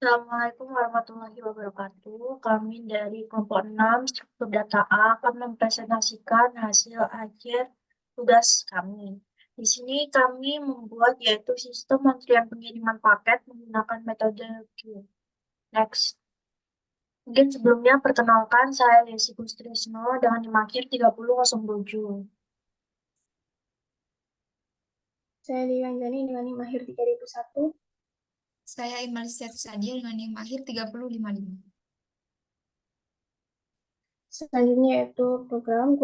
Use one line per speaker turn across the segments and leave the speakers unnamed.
Assalamualaikum warahmatullahi wabarakatuh. Kami dari kelompok 6 struktur data A akan mempresentasikan hasil akhir tugas kami. Di sini kami membuat yaitu sistem antrian pengiriman paket menggunakan metode Q. Next. Mungkin sebelumnya perkenalkan saya Desi Kustrisno dengan NIM akhir 3007.
Saya Dianjani dengan NIM akhir 3001.
Saya Imal Sadia dengan NIM akhir 3055.
Selanjutnya yaitu program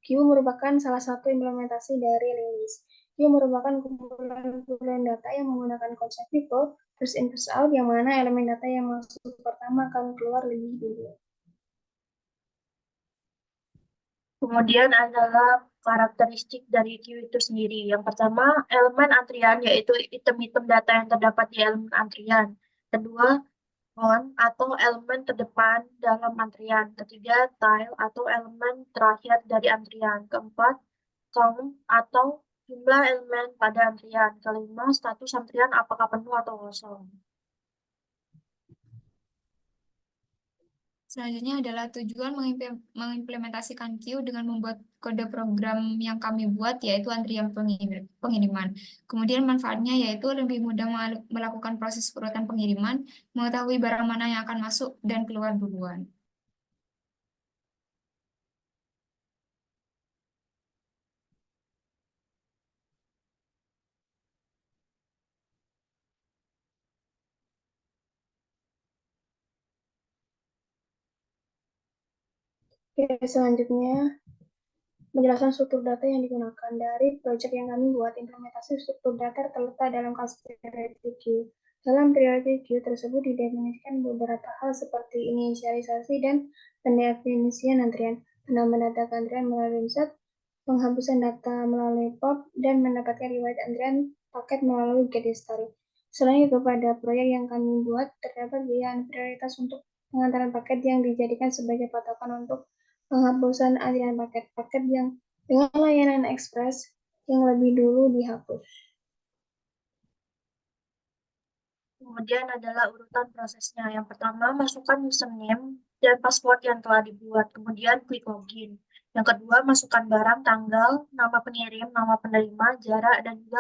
Q merupakan salah satu implementasi dari Linguist. Q merupakan kumpulan data yang menggunakan konsep FIFO, first in first out, yang mana elemen data yang masuk pertama akan keluar lebih dulu.
Kemudian adalah karakteristik dari Q itu sendiri. Yang pertama, elemen antrian, yaitu item-item data yang terdapat di elemen antrian. Kedua, on atau elemen terdepan dalam antrian. Ketiga, tile atau elemen terakhir dari antrian. Keempat, count atau jumlah elemen pada antrian. Kelima, status antrian apakah penuh atau kosong.
Selanjutnya adalah tujuan mengimplementasikan Q dengan membuat kode program yang kami buat, yaitu antrian pengiriman. Kemudian manfaatnya yaitu lebih mudah melakukan proses urutan pengiriman, mengetahui barang mana yang akan masuk dan keluar duluan.
Oke, selanjutnya penjelasan struktur data yang digunakan. Dari proyek yang kami buat, implementasi struktur data terletak dalam kelas priority queue. Dalam priority queue tersebut didefinisikan beberapa hal seperti inisialisasi dan pendefinisian antrian, penambahan data ke antrian melalui insert, penghapusan data melalui pop, dan mendapatkan riwayat antrian paket melalui get history. Selain itu, pada proyek yang kami buat, terdapat pilihan prioritas untuk pengantaran paket yang dijadikan sebagai patokan untuk penghapusan antrian paket-paket yang dengan layanan ekspres yang lebih dulu dihapus.
Kemudian adalah urutan prosesnya. Yang pertama, masukkan username dan password yang telah dibuat. Kemudian klik login. Yang kedua, masukkan barang, tanggal, nama pengirim, nama penerima, jarak, dan juga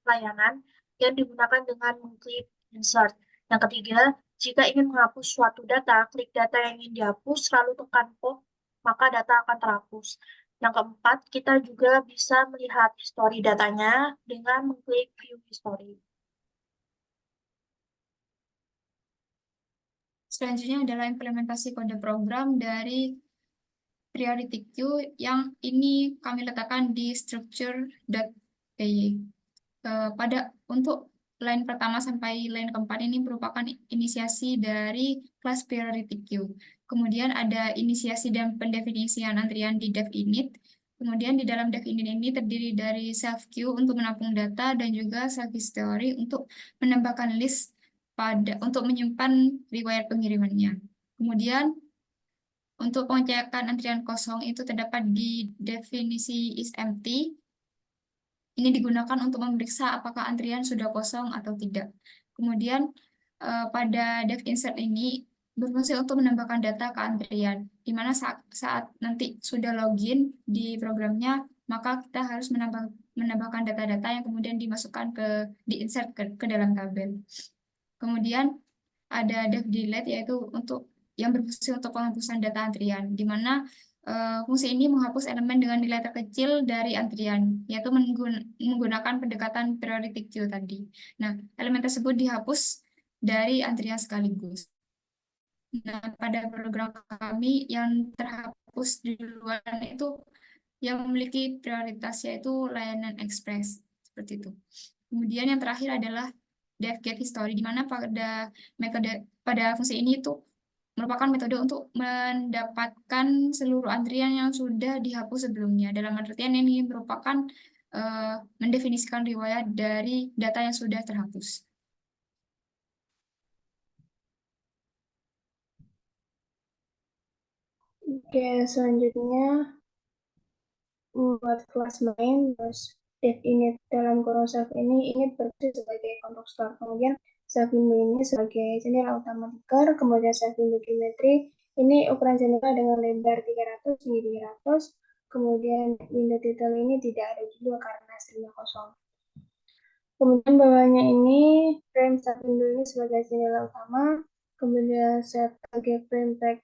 layanan yang digunakan dengan mengklik insert. Yang ketiga, jika ingin menghapus suatu data, klik data yang ingin dihapus, lalu tekan pop, maka data akan terhapus. Yang keempat, kita juga bisa melihat history datanya dengan mengklik view history.
Selanjutnya adalah implementasi kode program dari priority queue yang ini kami letakkan di structure.py. Pada untuk line pertama sampai line keempat ini merupakan inisiasi dari kelas priority queue. Kemudian ada inisiasi dan pendefinisian antrian di dev init. Kemudian di dalam dev init ini terdiri dari self queue untuk menampung data dan juga self history untuk menambahkan list untuk menyimpan riwayat pengirimannya. Kemudian untuk pengecekan antrian kosong itu terdapat di definisi is empty. Ini digunakan untuk memeriksa apakah antrian sudah kosong atau tidak. Kemudian pada dev insert ini berfungsi untuk menambahkan data ke antrian, di mana saat nanti sudah login di programnya, maka kita harus menambahkan data-data yang kemudian dimasukkan diinsert ke dalam tabel. Kemudian ada dev delete, yaitu yang berfungsi untuk penghapusan data antrian, di mana fungsi ini menghapus elemen dengan nilai terkecil dari antrian, yaitu menggunakan pendekatan priority queue tadi. Nah, elemen tersebut dihapus dari antrian sekaligus. Nah, pada program kami yang terhapus di luar itu yang memiliki prioritas yaitu layanan ekspres, seperti itu. Kemudian yang terakhir adalah dev get history, di mana pada fungsi ini itu merupakan metode untuk mendapatkan seluruh antrian yang sudah dihapus sebelumnya. Dalam artian ini merupakan mendefinisikan riwayat dari data yang sudah terhapus.
Oke, selanjutnya buat kelas main, terus dev init dalam kurung self ini berfungsi sebagai konstruksi. Kemudian self window ini sebagai jendela utama tiker, kemudian self window geometri ini ukuran jendela dengan lebar 300 × 300, kemudian window title ini tidak ada juga karena stringnya kosong. Kemudian bawahnya ini frame self window ini sebagai jendela utama, kemudian sebagai frame tag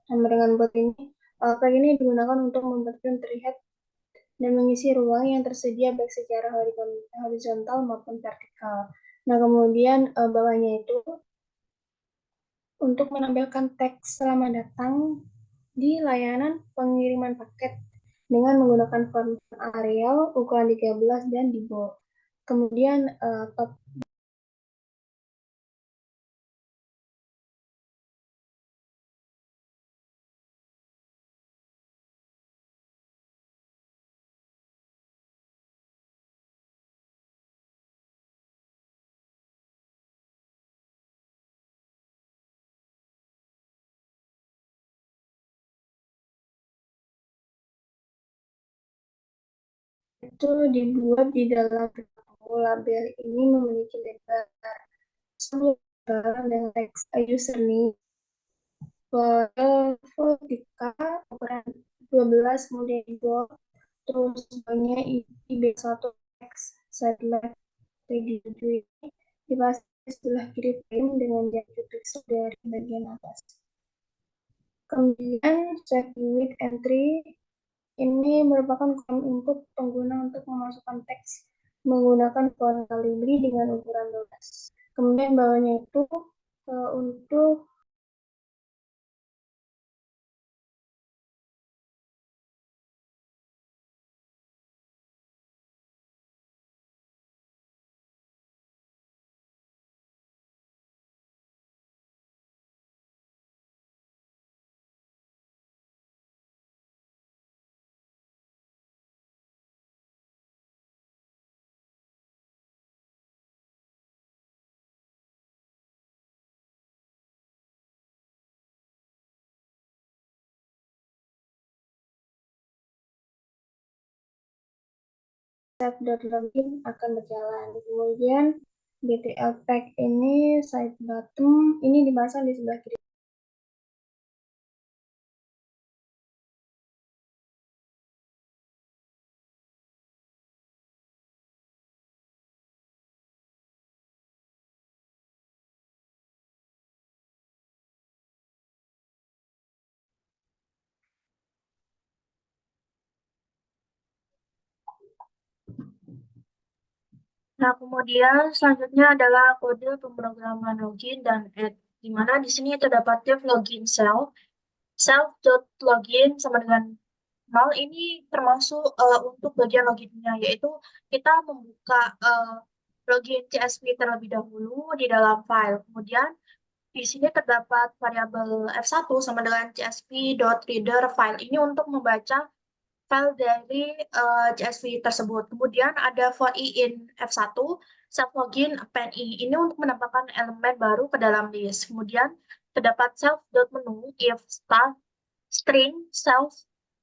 sama dengan bot ini. Tag ini digunakan untuk membuat frame terlihat dan mengisi ruang yang tersedia baik secara horizontal maupun vertikal. Nah, kemudian bawahnya itu untuk menampilkan teks selamat datang di layanan pengiriman paket dengan menggunakan font Arial ukuran 13 dan di bold. Kemudian top itu dibuat di dalam label ini memiliki lebar 10 dengan teks username Voltica ukuran 12 kemudian di bold, terus banyak IB1 X side left PD7 ini dipasang di sebelah kiri frame dengan jarak pixel dari bagian atas. Kemudian check with entry ini merupakan kolom input pengguna untuk memasukkan teks menggunakan font Calibri dengan ukuran 12. Kemudian bawahnya itu untuk set.login akan berjalan. Kemudian BTL tag ini side bottom ini dipasang di sebelah kiri.
Nah, kemudian selanjutnya adalah kode pemrograman login dan add, di mana di sini terdapat div login self.login sama dengan 0 ini termasuk untuk bagian loginnya, yaitu kita membuka login CSV terlebih dahulu di dalam file. Kemudian di sini terdapat variabel F1 sama dengan csv.reader file ini untuk membaca file dari CSV tersebut. Kemudian ada for i in F1, self login append i. Ini untuk menambahkan elemen baru ke dalam list. Kemudian terdapat self.menu if start string self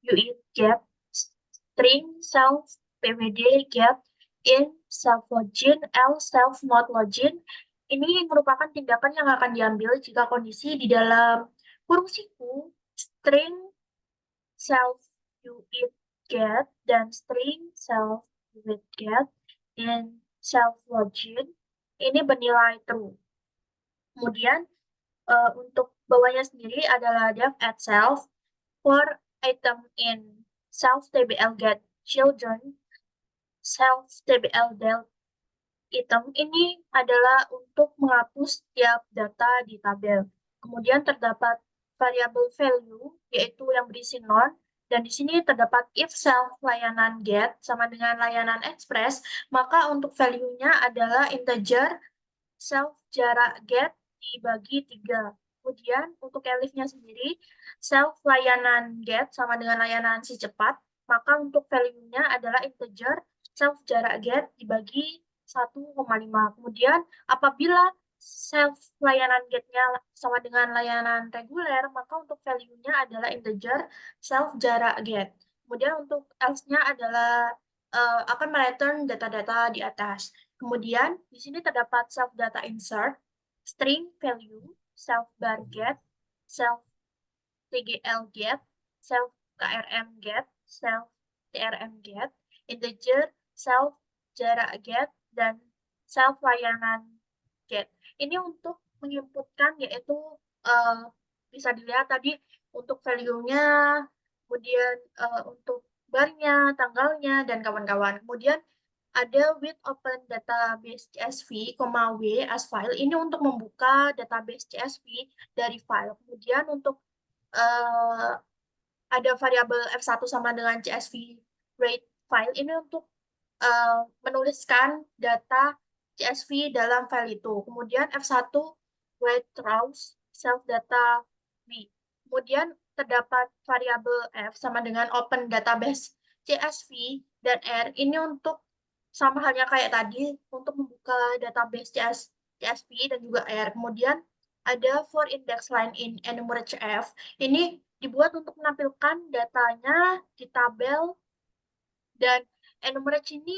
uit get string self pwd get in self login else self not login. Ini merupakan tindakan yang akan diambil jika kondisi di dalam kurung siku string self uit get dan string self uit get in self login ini bernilai true. Kemudian untuk bawahnya sendiri adalah def add self for item in self tbl get children self tbl del item ini adalah untuk menghapus setiap data di tabel. Kemudian terdapat variabel value yaitu yang berisi non, dan di sini terdapat if self layanan get sama dengan layanan express, maka untuk value-nya adalah integer self jarak get dibagi 3. Kemudian untuk elif-nya sendiri self layanan get sama dengan layanan si cepat, maka untuk value-nya adalah integer self jarak get dibagi 1,5. Kemudian apabila self layanan get-nya sama dengan layanan reguler, maka untuk value-nya adalah integer self jarak get. Kemudian untuk else-nya adalah akan mereturn data-data di atas. Kemudian di sini terdapat self data insert, string value, self bar get, self tgl get, self krm get, self trm get, integer, self jarak get, dan self layanan get. Ini untuk menginputkan yaitu bisa dilihat tadi untuk value-nya, kemudian untuk barnya, tanggalnya, dan kawan-kawan. Kemudian ada with open database CSV, w as file. Ini untuk membuka database CSV dari file. Kemudian untuk ada variabel F1 sama dengan CSV rate file. Ini untuk menuliskan data CSV dalam file itu. Kemudian F1 write rows self data v. Kemudian terdapat variabel F sama dengan open database CSV dan R. Ini untuk sama halnya kayak tadi untuk membuka database CSV dan juga R. Kemudian ada for index line in enumerate F. Ini dibuat untuk menampilkan datanya di tabel, dan enumerate ini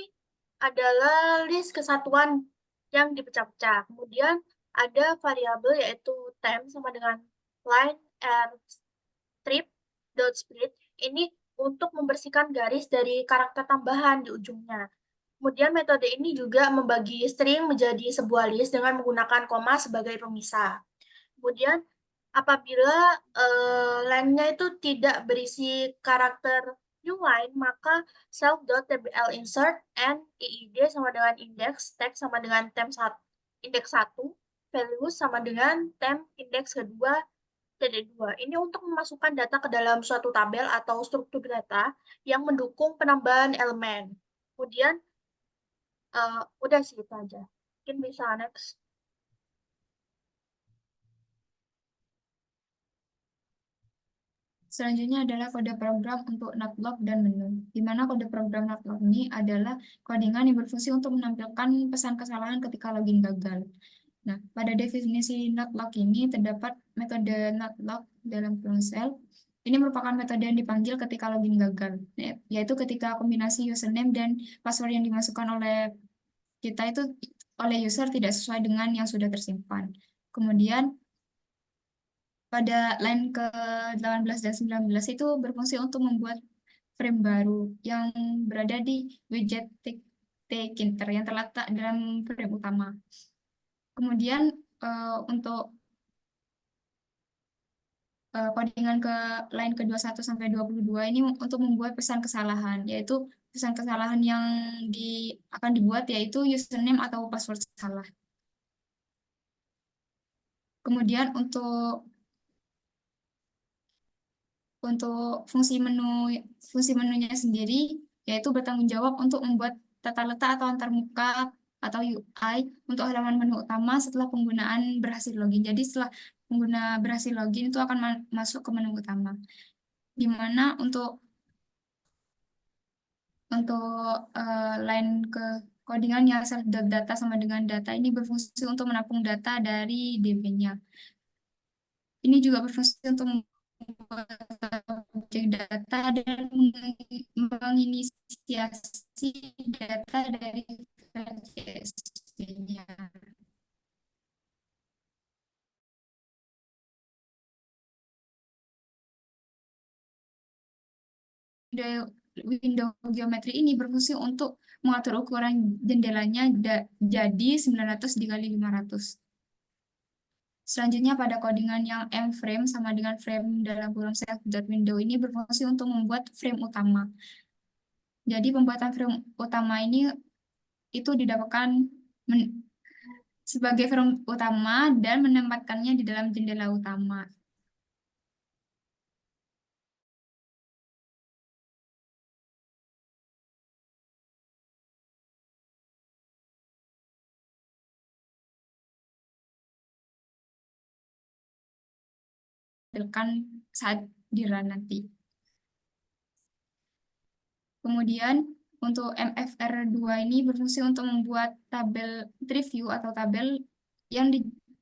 adalah list kesatuan yang dipecah-pecah. Kemudian ada variabel yaitu temp sama dengan line and strip dot split. Ini untuk membersihkan garis dari karakter tambahan di ujungnya. Kemudian metode ini juga membagi string menjadi sebuah list dengan menggunakan koma sebagai pemisah. Kemudian apabila line-nya itu tidak berisi karakter new line, maka self.tbl-insert and iid sama dengan index, text sama dengan temp index 1, values sama dengan temp index kedua, TD2. Ini untuk memasukkan data ke dalam suatu tabel atau struktur data yang mendukung penambahan elemen. Kemudian, udah sih itu aja. Mungkin bisa next.
Selanjutnya adalah kode program untuk NATLOG dan menu, di mana kode program NATLOG ini adalah codingan yang berfungsi untuk menampilkan pesan kesalahan ketika login gagal. Nah, pada definisi NATLOG ini terdapat metode NATLOG dalam ponsel. Ini merupakan metode yang dipanggil ketika login gagal, yaitu ketika kombinasi username dan password yang dimasukkan oleh kita itu oleh user tidak sesuai dengan yang sudah tersimpan. Kemudian pada line ke-18 dan 19 itu berfungsi untuk membuat frame baru yang berada di widget Tkinter yang terletak dalam frame utama. Kemudian untuk codingan ke line ke-21 sampai 22 ini untuk membuat pesan kesalahan, yaitu pesan kesalahan yang akan dibuat yaitu username atau password salah. Kemudian untuk fungsi menunya sendiri yaitu bertanggung jawab untuk membuat tata letak atau antarmuka atau UI untuk halaman menu utama setelah penggunaan berhasil login. Jadi setelah pengguna berhasil login itu akan masuk ke menu utama. Di mana untuk line ke codingan yang self data sama dengan data ini berfungsi untuk menampung data dari DB-nya. Ini juga berfungsi untuk objek data dan menginisiasi data dari CSV-nya. Window geometri ini berfungsi untuk mengatur ukuran jendelanya jadi 900 dikali 500. Selanjutnya pada codingan yang M-frame sama dengan frame dalam kurung self.window ini berfungsi untuk membuat frame utama. Jadi pembuatan frame utama ini itu didapatkan sebagai frame utama dan menempatkannya di dalam jendela utama. Saat di run nanti. Kemudian untuk MFR2 ini berfungsi untuk membuat tabel preview atau tabel yang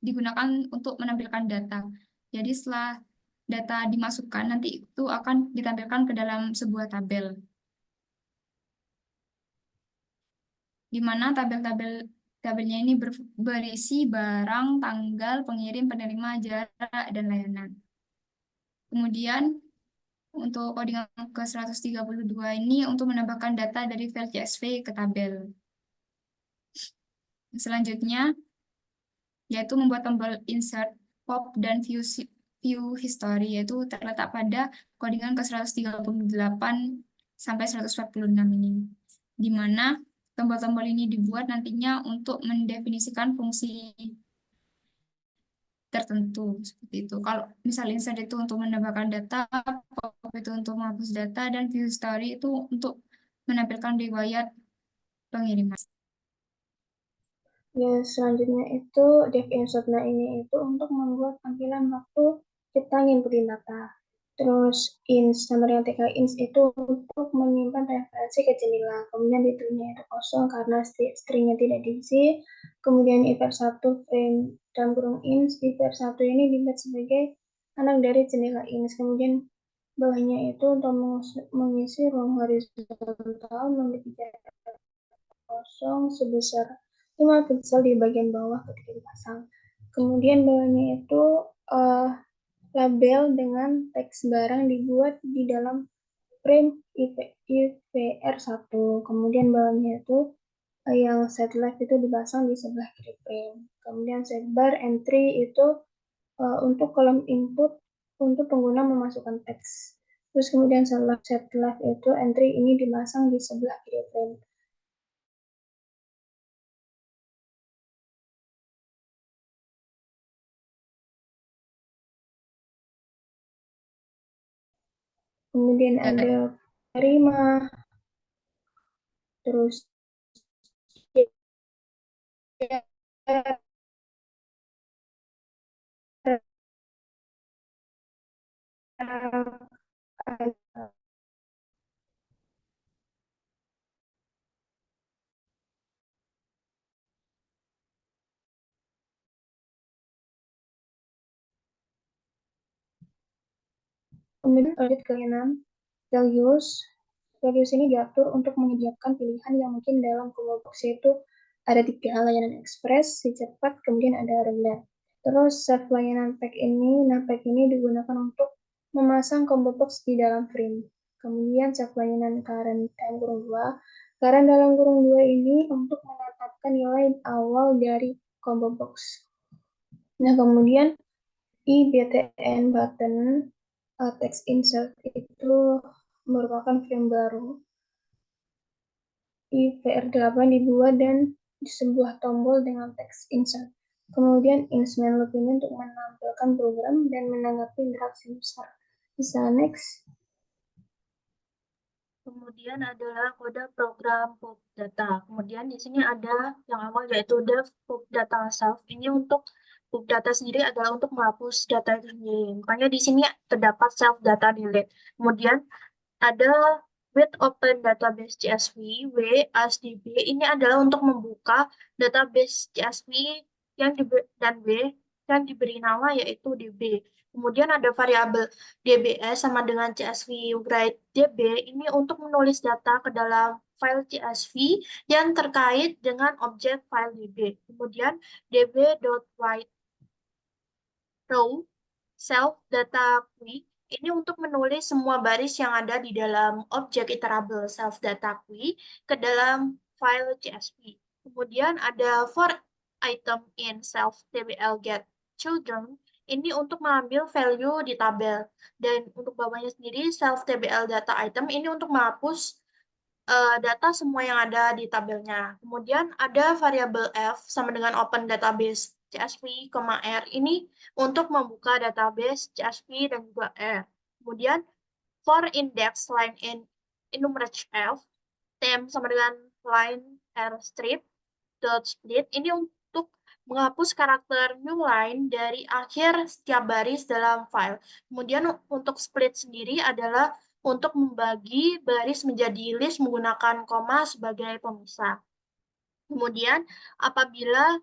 digunakan untuk menampilkan data. Jadi setelah data dimasukkan, nanti itu akan ditampilkan ke dalam sebuah tabel. di mana tabelnya ini berisi barang, tanggal, pengirim, penerima, jarak, dan layanan. Kemudian untuk codingan ke 132 ini untuk menambahkan data dari file CSV ke tabel. Selanjutnya, yaitu membuat tombol insert, pop, dan view history, yaitu terletak pada codingan ke 138 sampai 146 ini. Di mana tombol-tombol ini dibuat nantinya untuk mendefinisikan fungsi tertentu seperti itu. Kalau misalnya insert itu untuk menambahkan data, pop itu untuk menghapus data, dan view history itu untuk menampilkan riwayat pengiriman.
Ya, selanjutnya itu dev insert. Nah, ini itu untuk membuat tampilan waktu kita nginputtin data. Terus ins, sama dengan TK ins itu untuk menyimpan referensi ke jendela. Kemudian titelnya itu kosong karena stringnya tidak diisi. Kemudian IPR1 frame dalam kurung ins, IPR1 ini dibuat sebagai anak dari jendela ins. Kemudian bawahnya itu untuk mengisi ruang horizontal memiliki jarak kosong sebesar 5 pixel di bagian bawah ketika dipasang. Kemudian bawahnya itu label dengan teks barang dibuat di dalam frame IPR1. Kemudian bawahnya itu yang set left itu dipasang di sebelah kiri frame. Kemudian set bar entry itu untuk kolom input untuk pengguna memasukkan teks. Terus kemudian setelah set left itu entry ini dipasang di sebelah kiri frame. Kemudian ada terima, terus kemudian lanjut ke 6 values. Values ini diatur untuk menyediakan pilihan yang mungkin dalam combo box, yaitu ada 3 layanan ekspres, si cepat, kemudian ada reguler. Terus save layanan pack ini, nah pack ini digunakan untuk memasang combo box di dalam frame. Kemudian save layanan current dalam kurung 2. Current dalam kurung 2 ini untuk menetapkan nilai awal dari combo box. Nah, kemudian IBTN button text insert itu merupakan frame baru. IVR8 dibuat dan di sebuah tombol dengan text insert. Kemudian insert loop ini untuk menampilkan program dan menanggapi interaksi besar. Bisa next.
Kemudian adalah kode program pub data. Kemudian di sini ada yang awal yaitu dev pub data self. Ini untuk pub data sendiri adalah untuk menghapus data itu sendiri. Makanya di sini terdapat self data delete. Kemudian ada with open database CSV, W as DB. Ini adalah untuk membuka database CSV dan W yang diberi nama yaitu DB. Kemudian ada variabel DBS sama dengan CSV write DB. Ini untuk menulis data ke dalam file CSV yang terkait dengan objek file DB. Kemudian db.write row self data queue ini untuk menulis semua baris yang ada di dalam objek iterable self data queue ke dalam file CSV. Kemudian ada for item in self tbl get children ini untuk mengambil value di tabel, dan untuk bawahnya sendiri self tbl data item ini untuk menghapus data semua yang ada di tabelnya. Kemudian ada variabel f sama dengan open database CSV, R ini untuk membuka database CSV dan juga R. Kemudian for index line in enumerate f, tem sama dengan line R strip dot split ini untuk menghapus karakter new line dari akhir setiap baris dalam file. Kemudian untuk split sendiri adalah untuk membagi baris menjadi list menggunakan koma sebagai pemisah. Kemudian apabila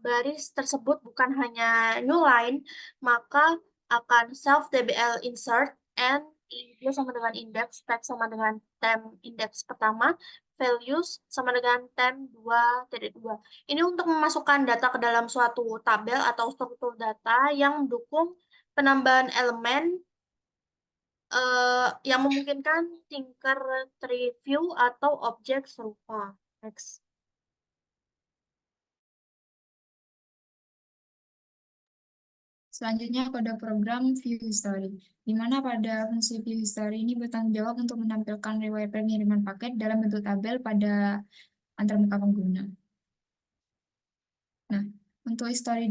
baris tersebut bukan hanya new line, maka akan self tbl insert and itu sama dengan index, tag sama dengan tem index pertama, values sama dengan temp 2.2. Ini untuk memasukkan data ke dalam suatu tabel atau struktur data yang mendukung penambahan elemen yang memungkinkan tinker tree view atau objek serupa. Next.
Selanjutnya kode program view history, di mana pada fungsi view history ini bertanggung jawab untuk menampilkan riwayat pengiriman paket dalam bentuk tabel pada antarmuka pengguna. Nah, untuk history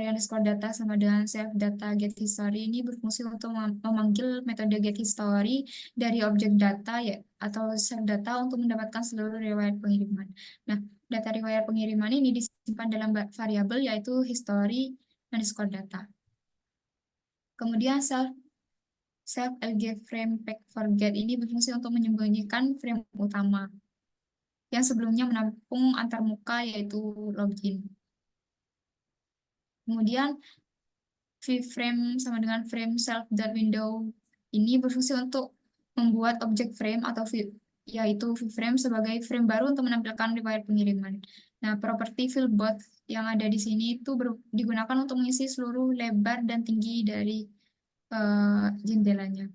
underscore data sama dengan self data get history ini berfungsi untuk memanggil metode get history dari objek data ya atau self data untuk mendapatkan seluruh riwayat pengiriman. Nah, data riwayat pengiriman ini disimpan dalam variabel yaitu history underscore data. Kemudian self lg frame pack forget ini berfungsi untuk menyembunyikan frame utama yang sebelumnya menampung antarmuka yaitu login. Kemudian vframe sama dengan frame self.window ini berfungsi untuk membuat objek frame atau yaitu vframe sebagai frame baru untuk menampilkan riwayat pengiriman. Nah, properti fillbox yang ada di sini itu digunakan untuk mengisi seluruh lebar dan tinggi dari jendelanya.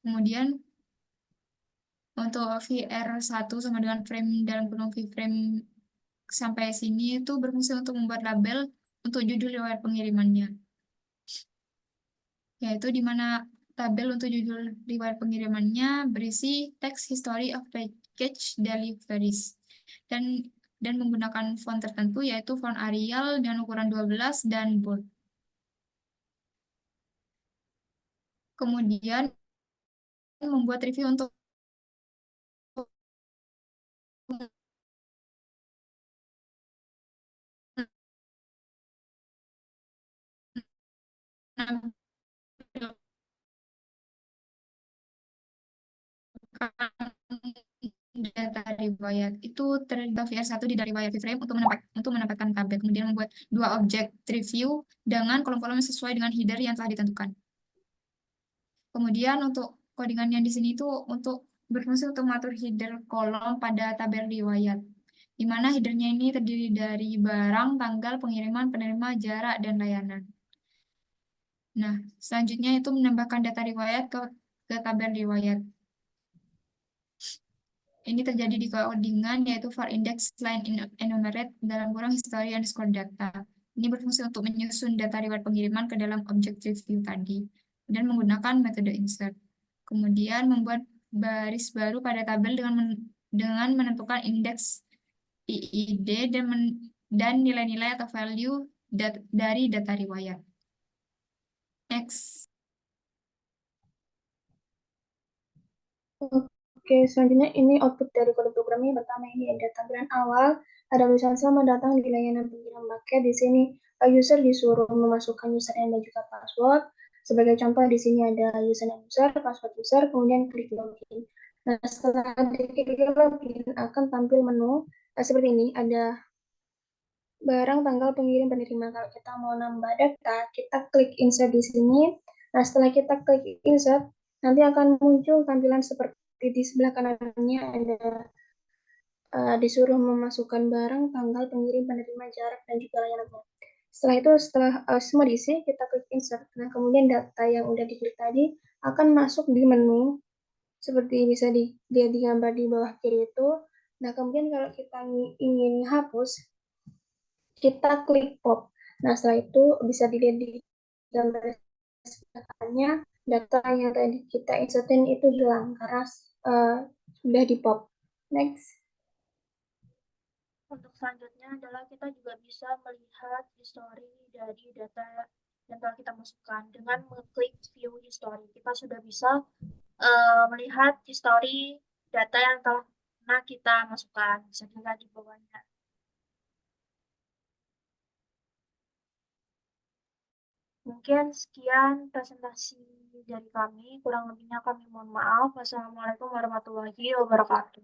Kemudian untuk VR1 sama dengan frame dalam kurung vframe sampai sini itu berfungsi untuk membuat label untuk judul riwayat pengirimannya. Yaitu di mana tabel untuk judul riwayat pengirimannya berisi text history of package deliveries dan menggunakan font tertentu yaitu font Arial dengan ukuran 12 dan bold. Kemudian membuat review untuk data riwayat itu terdapat VR1 di dari riwayat frame untuk menempatkan tabel, kemudian membuat dua objek review dengan kolom-kolom yang sesuai dengan header yang telah ditentukan. Kemudian untuk codingan yang di sini itu untuk berfungsi untuk mengatur header kolom pada tabel riwayat, di mana headernya ini terdiri dari barang, tanggal, pengiriman, penerima, jarak, dan layanan. Nah, selanjutnya itu menambahkan data riwayat ke tabel riwayat. Ini terjadi di codingan yaitu var index line enumerate dalam kurung history underscore data. Ini berfungsi untuk menyusun data riwayat pengiriman ke dalam objective view tadi dan menggunakan metode insert. Kemudian membuat baris baru pada tabel dengan menentukan indeks IID dan nilai-nilai atau value dari data riwayat. Next.
Oke, selanjutnya ini output dari kode programnya. Pertama ini ada tampilan awal, ada tulisan selamat datang di layanan pengiriman paket. Di sini user disuruh memasukkan username dan juga password. Sebagai contoh di sini ada username user, password user, kemudian klik login. Nah, setelah diklik login akan tampil menu seperti ini. Ada barang, tanggal, pengirim, penerima. Kalau kita mau nambah data, kita klik insert di sini. Nah, setelah kita klik insert, nanti akan muncul tampilan seperti di sebelah kanannya ada disuruh memasukkan barang, tanggal, pengirim, penerima, jarak, dan juga layanannya. Setelah itu, setelah semua diisi, kita klik insert. Nah, kemudian data yang udah diklik tadi akan masuk di menu seperti bisa dia digambar di bawah kiri itu. Nah, kemudian kalau kita ingin hapus, kita klik pop. Nah, setelah itu bisa dilihat di gambar sebelahnya, data yang tadi kita insertin itu hilang karena sudah di pop. Next.
Untuk selanjutnya adalah kita juga bisa melihat history dari data yang telah kita masukkan. Dengan mengklik view history, kita sudah bisa melihat history data yang telah kita masukkan. Bisa dilihat di bawahnya. Mungkin sekian presentasi dari kami. Kurang lebihnya kami mohon maaf. Wassalamualaikum warahmatullahi wabarakatuh.